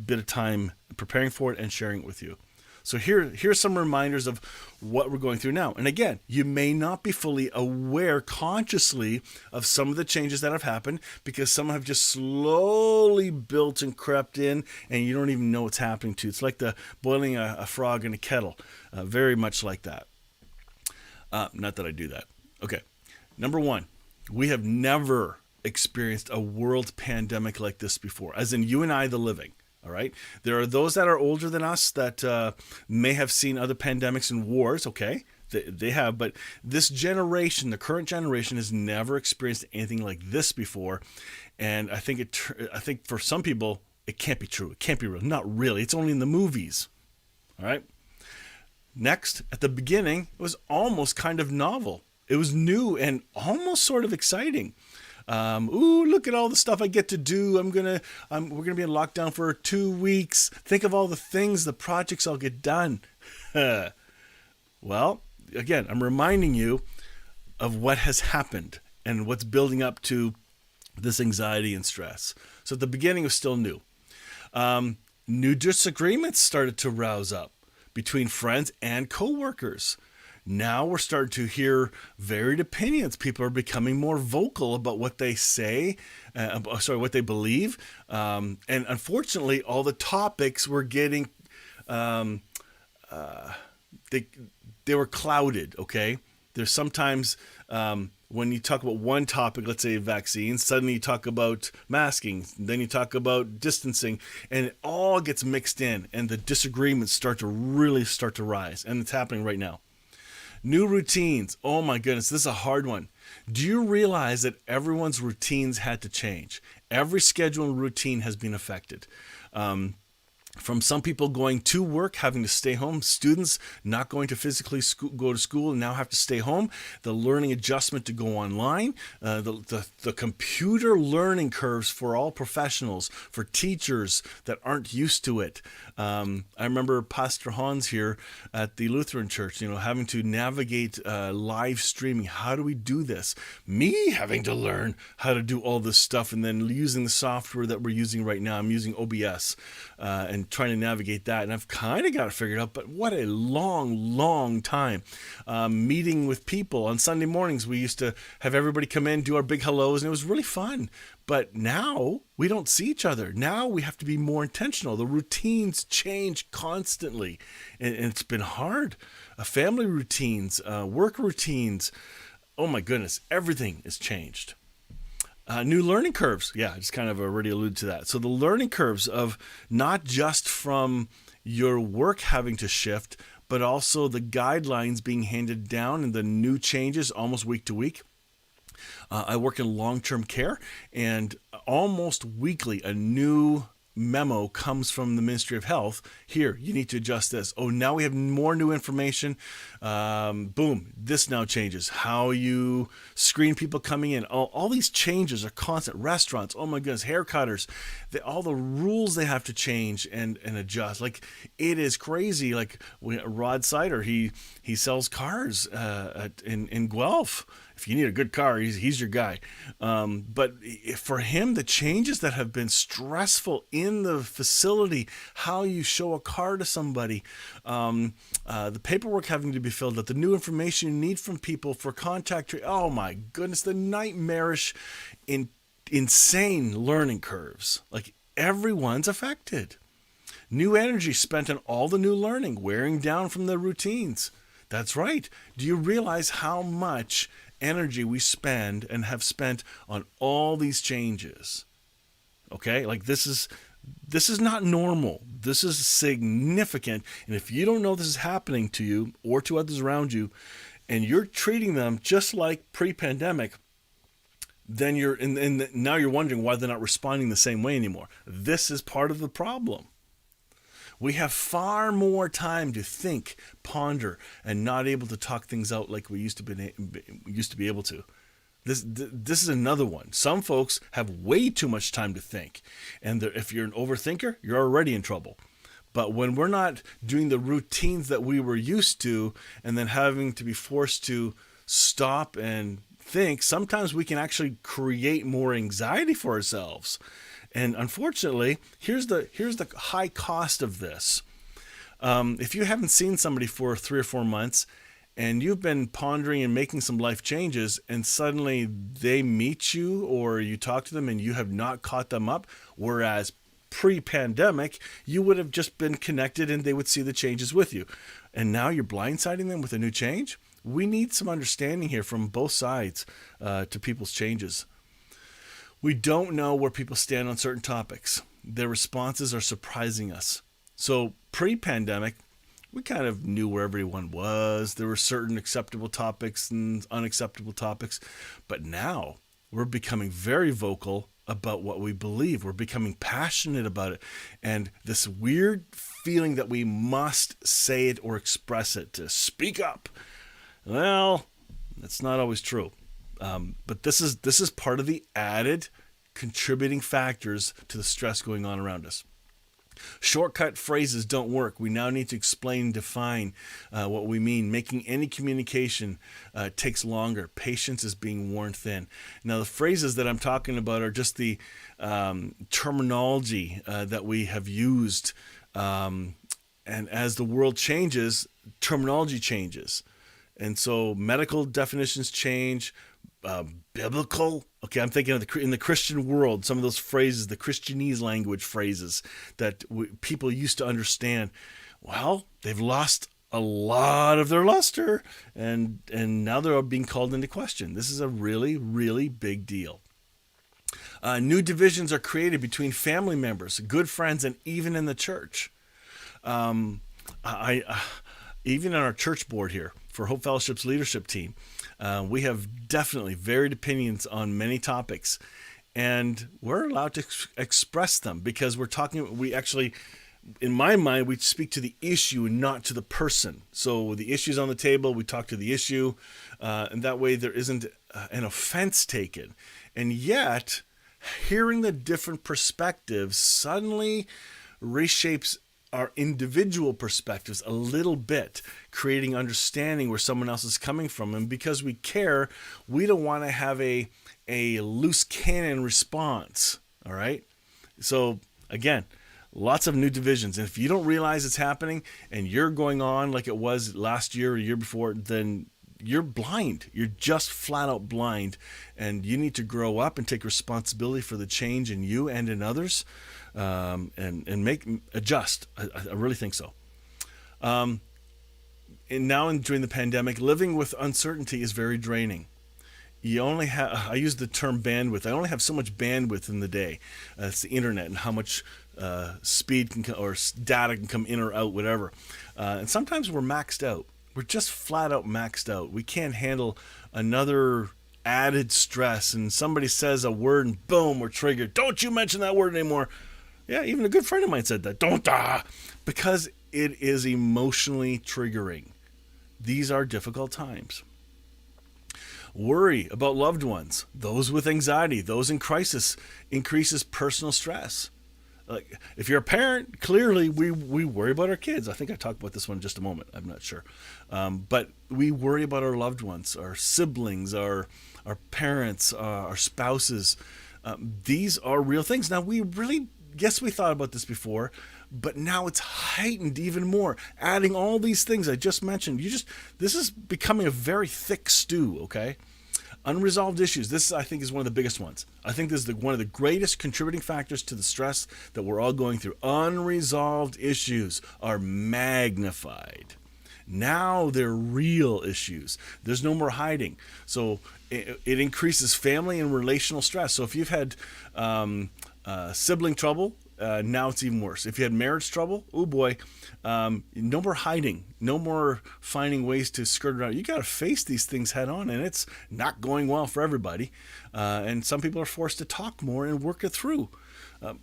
bit of time preparing for it and sharing it with you. So here's some reminders of what we're going through now. And again, you may not be fully aware consciously of some of the changes that have happened, because some have just slowly built and crept in, and you don't even know what's happening to. It's like the boiling a frog in a kettle, very much like that. Not that I do that. Okay, number one, we have never experienced a world pandemic like this before, as in you and I, the living. All right. There are those that are older than us that may have seen other pandemics and wars. Okay, they have, but this generation, the current generation, has never experienced anything like this before, and I think for some people it can't be true. It can't be real. Not really. It's only in the movies. All right. Next, at the beginning, it was almost kind of novel. It was new and almost sort of exciting. Look at all the stuff I get to do. We're gonna be in lockdown for 2 weeks. Think of all the things, the projects I'll get done. Well, again, I'm reminding you of what has happened and what's building up to this anxiety and stress. So at the beginning, it was still new. New disagreements started to rouse up between friends and coworkers. Now we're starting to hear varied opinions. People are becoming more vocal about what they say, what they believe. And unfortunately, all the topics were getting, they were clouded, okay? There's sometimes when you talk about one topic, let's say vaccines, suddenly you talk about masking, then you talk about distancing, and it all gets mixed in, and the disagreements start to rise, and it's happening right now. New routines. Oh my goodness, this is a hard one. Do you realize that everyone's routines had to change? Every schedule and routine has been affected. From some people going to work, having to stay home, students not going to physically go to school and now have to stay home, the learning adjustment to go online, the computer learning curves for all professionals, for teachers that aren't used to it. I remember Pastor Hans here at the Lutheran Church, having to navigate live streaming. How do we do this? Me having to learn how to do all this stuff, and then using the software that we're using right now. I'm using OBS and trying to navigate that, and I've kind of got it figured out, but what a long time. Meeting with people on Sunday mornings, we used to have everybody come in, do our big hellos, and it was really fun. But now we don't see each other. Now we have to be more intentional. The routines change constantly, and it's been hard. Family routines, work routines. Oh my goodness, everything has changed. New learning curves. Yeah, I just kind of already alluded to that. So the learning curves of not just from your work having to shift, but also the guidelines being handed down and the new changes almost week to week. I work in long-term care, and almost weekly a new memo comes from the Ministry of Health. Here, you need to adjust this. Oh, now we have more new information. Boom, this now changes. How you screen people coming in. All these changes are constant. Restaurants, oh my goodness, haircutters, all the rules they have to change and adjust. Like, it is crazy. Like, Rod Sider, he sells cars in Guelph. If you need a good car, he's your guy. But for him, the changes that have been stressful in the facility, how you show a car to somebody, the paperwork having to be filled out, the new information you need from people for contact. Oh my goodness, the nightmarish, insane learning curves. Like, everyone's affected. New energy spent on all the new learning, wearing down from the routines. That's right. Do you realize how much energy we spend and have spent on all these changes? Okay, like this is not normal. This is significant. And if you don't know this is happening to you or to others around you, and you're treating them just like pre-pandemic, then now you're wondering why they're not responding the same way anymore. This is part of the problem. We have far more time to think, ponder, and not able to talk things out like we used to be able to. This is another one. Some folks have way too much time to think, and if you're an overthinker, you're already in trouble. But when we're not doing the routines that we were used to, and then having to be forced to stop and think, sometimes we can actually create more anxiety for ourselves. And unfortunately, here's the high cost of this. If you haven't seen somebody for 3 or 4 months, and you've been pondering and making some life changes, and suddenly they meet you or you talk to them and you have not caught them up, whereas pre-pandemic, you would have just been connected and they would see the changes with you. And now you're blindsiding them with a new change? We need some understanding here from both sides to people's changes. We don't know where people stand on certain topics. Their responses are surprising us. So pre-pandemic, we kind of knew where everyone was. There were certain acceptable topics and unacceptable topics. But now we're becoming very vocal about what we believe. We're becoming passionate about it. And this weird feeling that we must say it or express it, to speak up. Well, that's not always true. But this is part of the added contributing factors to the stress going on around us. Shortcut phrases don't work. We now need to explain and define what we mean. Making any communication takes longer. Patience is being worn thin. Now, the phrases that I'm talking about are just the terminology that we have used. And as the world changes, terminology changes. And so medical definitions change, biblical. Okay, I'm thinking of in the Christian world, some of those phrases, the Christianese language phrases that people used to understand. Well, they've lost a lot of their luster, and now they're being called into question. This is a really, really big deal. New divisions are created between family members, good friends, and even in the church. Even in our church board here for Hope Fellowship's leadership team, we have definitely varied opinions on many topics, and we're allowed to express them because we actually, in my mind, we speak to the issue and not to the person. So the issue's on the table, we talk to the issue, and that way there isn't an offense taken. And yet, hearing the different perspectives suddenly reshapes our individual perspectives a little bit, creating understanding where someone else is coming from. And because we care, we don't want to have a loose cannon response. All right. So again, lots of new divisions. And if you don't realize it's happening and you're going on like it was last year or the year before, then you're blind. You're just flat out blind. And you need to grow up and take responsibility for the change in you and in others. And adjust. I really think so. And now during the pandemic, living with uncertainty is very draining. You only have, I use the term bandwidth. I only have so much bandwidth in the day. It's the internet and how much speed or data can come in or out, whatever. And sometimes we're maxed out. We're just flat out maxed out. We can't handle another added stress. And somebody says a word and boom, we're triggered. Don't you mention that word anymore. Yeah, even a good friend of mine said that. Don't because it is emotionally triggering. These are difficult times. Worry about loved ones, those with anxiety, those in crisis, increases personal stress. Like if you're a parent, clearly we worry about our kids. I think I talked about this one in just a moment. I'm not sure, but we worry about our loved ones, our siblings, our parents, our spouses. These are real things. Now we really, yes, we thought about this before, but now it's heightened even more. Adding all these things I just mentioned, this is becoming a very thick stew. Okay. Unresolved issues. This, I think, is one of the biggest ones. I think this is one of the greatest contributing factors to the stress that we're all going through. Unresolved issues are magnified. Now they're real issues. There's no more hiding. So it increases family and relational stress. So if you've had sibling trouble, now it's even worse. If you had marriage trouble, oh boy, no more hiding, no more finding ways to skirt around. You got to face these things head on, and it's not going well for everybody. And some people are forced to talk more and work it through.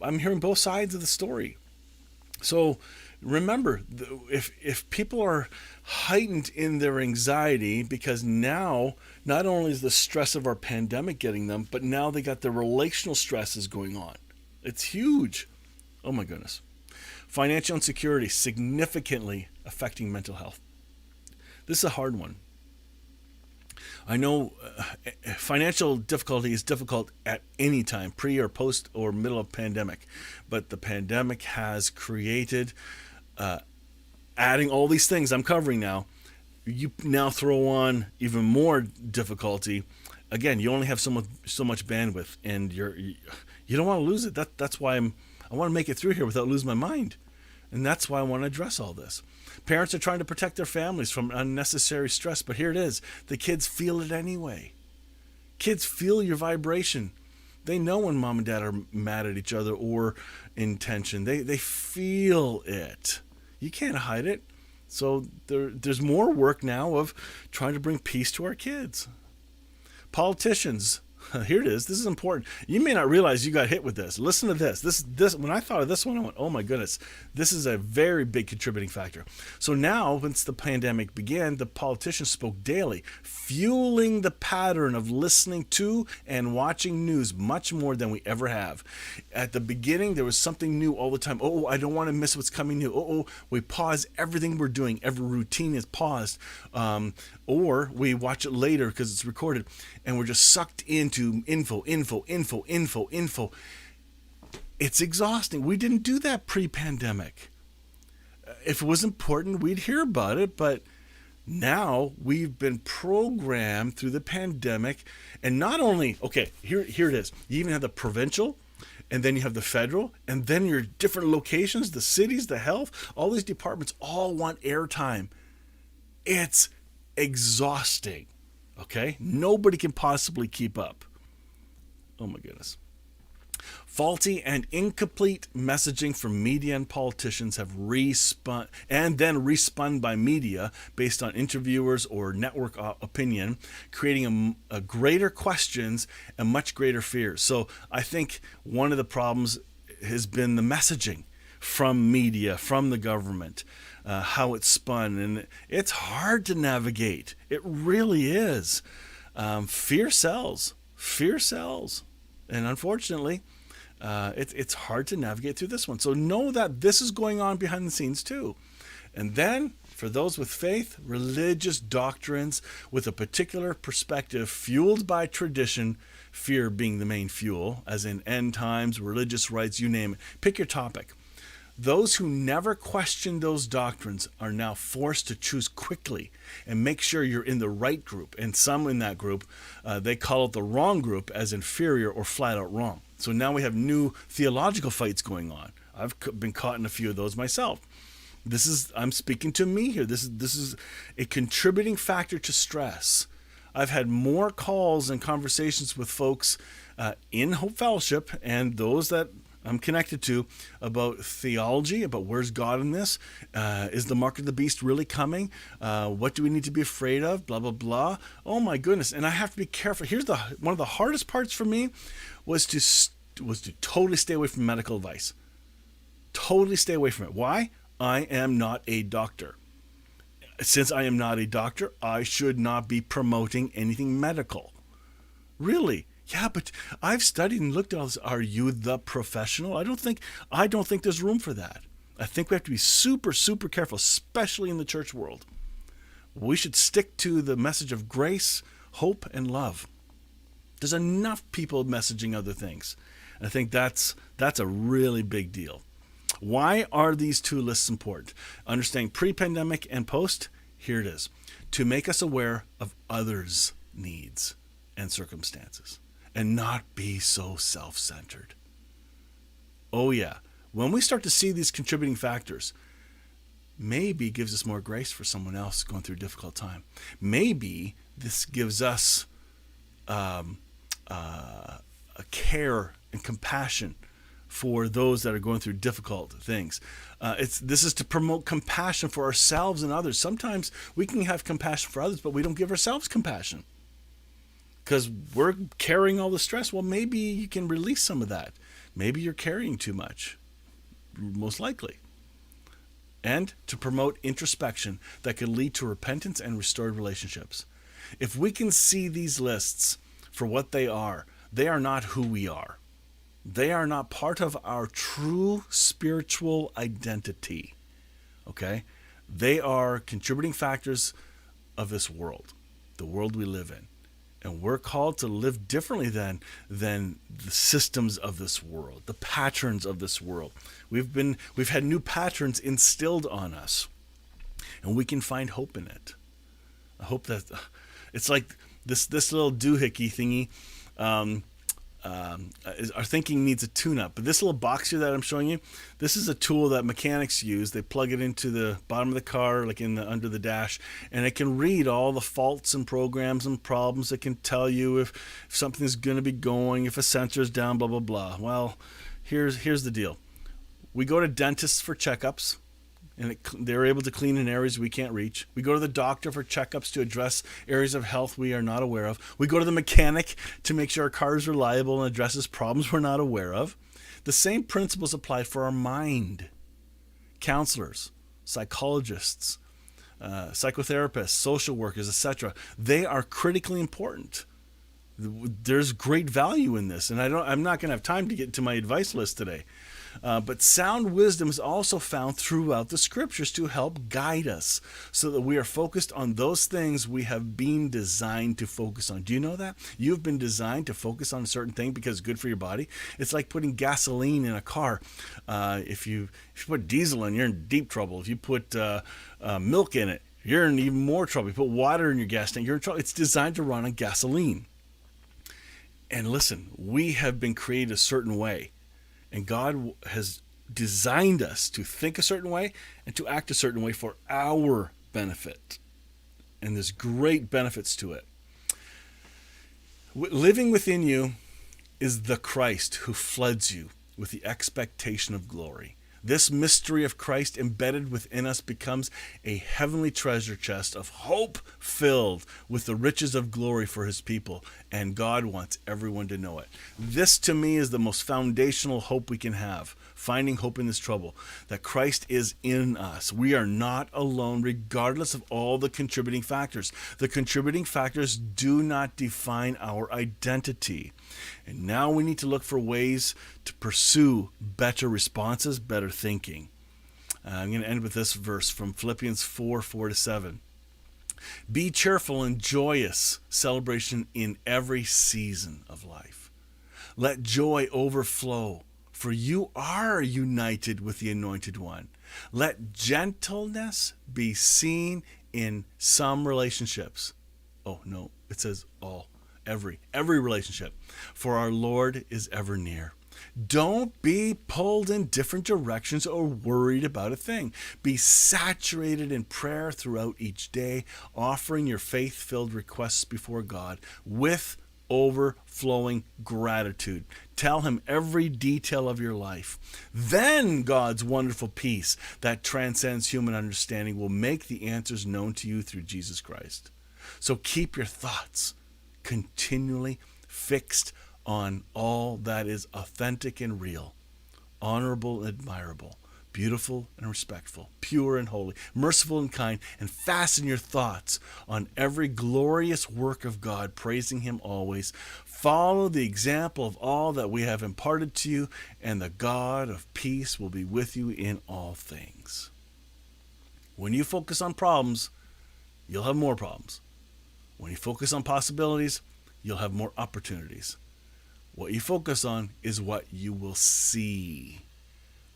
I'm hearing both sides of the story. So remember, if people are heightened in their anxiety because now not only is the stress of our pandemic getting them, but now they got their relational stresses going on. It's huge. Oh my goodness. Financial insecurity significantly affecting mental health. This is a hard one. I know financial difficulty is difficult at any time, pre or post or middle of pandemic, but the pandemic has created, adding all these things I'm covering now, you now throw on even more difficulty. Again, you only have so much bandwidth, and you don't want to lose it. That's why I want to make it through here without losing my mind. And that's why I want to address all this. Parents are trying to protect their families from unnecessary stress, but here it is. The kids feel it anyway. Kids feel your vibration. They know when mom and dad are mad at each other or in tension. They feel it. You can't hide it. So there's more work now of trying to bring peace to our kids. Politicians. Here it is. This is important. You may not realize you got hit with this. Listen to this. This when I thought of this one, I went, oh my goodness, this is a very big contributing factor. So now, once the pandemic began, the politicians spoke daily, fueling the pattern of listening to and watching news much more than we ever have. At the beginning, there was something new all the time. Oh, I don't want to miss what's coming new. Oh, we pause everything we're doing. Every routine is paused. Or we watch it later because it's recorded, and we're just sucked into info. It's exhausting. We didn't do that pre-pandemic. If it was important, we'd hear about it, but now we've been programmed through the pandemic, and not only, okay, here it is. You even have the provincial, and then you have the federal, and then your different locations, the cities, the health, all these departments all want airtime. It's exhausting. Okay? Nobody can possibly keep up. Oh my goodness. Faulty and incomplete messaging from media and politicians have respun by media based on interviewers or network opinion, creating a greater questions and much greater fears. So I think one of the problems has been the messaging from media, from the government, how it's spun, and it's hard to navigate. It really is. Fear sells, and unfortunately, it's hard to navigate through this one. So know that this is going on behind the scenes too. And then, for those with faith, religious doctrines with a particular perspective fueled by tradition, fear being the main fuel, as in end times, religious rites, you name it. Pick your topic. Those who never question those doctrines are now forced to choose quickly and make sure you're in the right group. And some in that group, they call it the wrong group as inferior or flat out wrong. So now we have new theological fights going on. I've been caught in a few of those myself. I'm speaking to me here. This is a contributing factor to stress. I've had more calls and conversations with folks in Hope Fellowship and those that I'm connected to about theology, about where's God in this? Is the mark of the beast really coming? What do we need to be afraid of? Blah, blah, blah. Oh my goodness. And I have to be careful. Here's one of the hardest parts for me was to totally stay away from medical advice. Totally stay away from it. Why? I am not a doctor. Since I am not a doctor, I should not be promoting anything medical. Really? Yeah, but I've studied and looked at all this. Are you the professional? I don't think there's room for that. I think we have to be super, super careful, especially in the church world. We should stick to the message of grace, hope, and love. There's enough people messaging other things. I think that's a really big deal. Why are these two lists important? Understanding pre-pandemic and post, here it is. To make us aware of others' needs and circumstances and not be so self-centered. Oh yeah, when we start to see these contributing factors, maybe gives us more grace for someone else going through a difficult time. Maybe this gives us a care and compassion for those that are going through difficult things. This is to promote compassion for ourselves and others. Sometimes we can have compassion for others, but we don't give ourselves compassion because we're carrying all the stress. Well, maybe you can release some of that. Maybe you're carrying too much, most likely. And to promote introspection that can lead to repentance and restored relationships. If we can see these lists for what they are not who we are. They are not part of our true spiritual identity. Okay? They are contributing factors of this world, the world we live in. And we're called to live differently than the systems of this world, the patterns of this world. We've had new patterns instilled on us, and we can find hope in it. I hope that it's like this little doohickey thingy. Our thinking needs a tune-up. But this little box here that I'm showing you, this is a tool that mechanics use. They plug it into the bottom of the car, like under the dash, and it can read all the faults and programs and problems. It can tell you if something's going to be going, if a sensor's down, blah, blah, blah. Well, here's the deal. We go to dentists for checkups, and they're able to clean in areas we can't reach. We go to the doctor for checkups to address areas of health we are not aware of. We go to the mechanic to make sure our car is reliable and addresses problems we're not aware of. The same principles apply for our mind. Counselors, psychologists, psychotherapists, social workers, etc. They are critically important. There's great value in this, and I'm not going to have time to get to my advice list today. But sound wisdom is also found throughout the scriptures to help guide us so that we are focused on those things we have been designed to focus on. Do you know that? You've been designed to focus on a certain thing because it's good for your body. It's like putting gasoline in a car. If you put diesel in, you're in deep trouble. If you put milk in it, you're in even more trouble. You put water in your gas tank, you're in trouble. It's designed to run on gasoline. And listen, we have been created a certain way. And God has designed us to think a certain way and to act a certain way for our benefit. And there's great benefits to it. Living within you is the Christ who floods you with the expectation of glory. This mystery of Christ embedded within us becomes a heavenly treasure chest of hope filled with the riches of glory for his people, and God wants everyone to know it. This to me is the most foundational hope we can have, finding hope in this trouble, that Christ is in us. We are not alone regardless of all the contributing factors. The contributing factors do not define our identity. And now we need to look for ways to pursue better responses, better thinking. I'm going to end with this verse from Philippians 4:4-7. Be cheerful and joyous celebration in every season of life. Let joy overflow, for you are united with the Anointed One. Let gentleness be seen in some relationships. Oh, no, it says all. Every relationship, for our Lord is ever near. Don't be pulled in different directions or worried about a thing. Be saturated in prayer throughout each day, offering your faith-filled requests before God with overflowing gratitude. Tell him every detail of your life. Then God's wonderful peace that transcends human understanding will make the answers known to you through Jesus Christ. So keep your thoughts continually fixed on all that is authentic and real, honorable and admirable. beautiful and respectful, pure and holy, merciful and kind, and fasten your thoughts on every glorious work of God, praising him always. Follow the example of all that we have imparted to you, and the God of peace will be with you in all things. When you focus on problems, you'll have more problems. When you focus on possibilities, you'll have more opportunities. What you focus on is what you will see.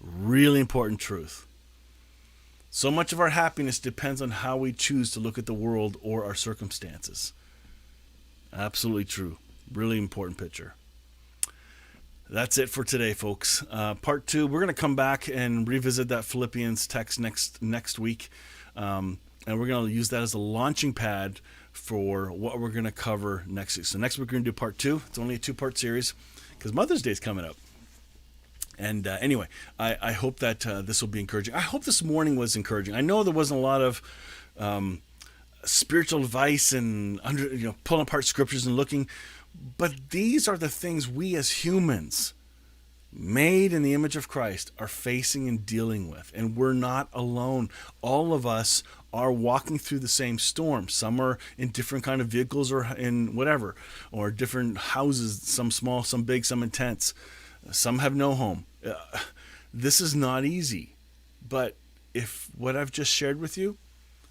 Really important truth. So much of our happiness depends on how we choose to look at the world or our circumstances. Absolutely true. Really important picture. That's it for today, folks. Part 2, we're going to come back and revisit that Philippians text next week. And we're going to use that as a launching pad for what we're going to cover next week. So next week we're going to do part 2. It's only a 2-part series because Mother's Day is coming up. And anyway, I hope that this will be encouraging. I hope this morning was encouraging. I know there wasn't a lot of spiritual advice and pulling apart scriptures and looking, but these are the things we as humans, made in the image of Christ, are facing and dealing with. And we're not alone. All of us are walking through the same storm. Some are in different kind of vehicles or in whatever, or different houses, some small, some big, some in tents. Some have no home. This is not easy. But if what I've just shared with you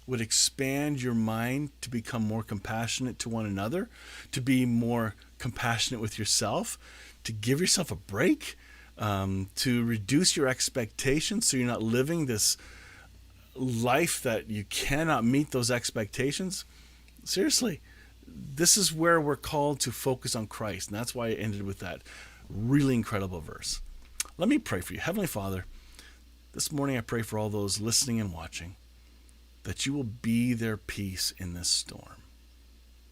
would expand your mind to become more compassionate to one another, to be more compassionate with yourself, to give yourself a break, to reduce your expectations so you're not living this life that you cannot meet those expectations. Seriously, this is where we're called to focus on Christ. And that's why I ended with that really incredible verse. Let me pray for you. Heavenly Father, this morning I pray for all those listening and watching, that you will be their peace in this storm.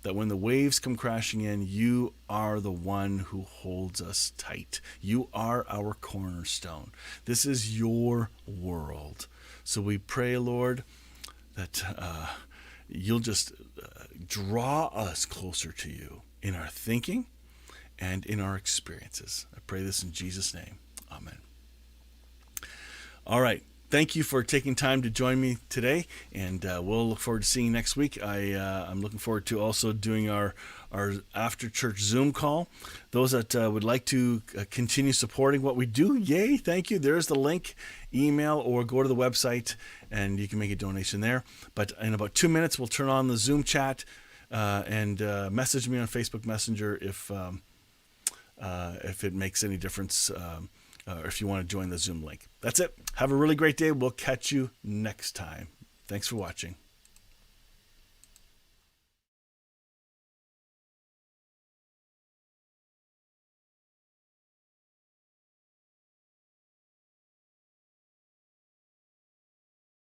That when the waves come crashing in, you are the one who holds us tight. You are our cornerstone. This is your world. So we pray, Lord, that you'll just draw us closer to you in our thinking and in our experiences. I pray this in Jesus' name. Amen. All right. Thank you for taking time to join me today, and we'll look forward to seeing you next week. I'm looking forward to also doing our after-church Zoom call. Those that would like to continue supporting what we do, yay, thank you. There's the link, email, or go to the website, and you can make a donation there. But in about 2 minutes, we'll turn on the Zoom chat and message me on Facebook Messenger if it makes any difference, or if you want to join the Zoom link. That's it. Have a really great day. We'll catch you next time. Thanks for watching.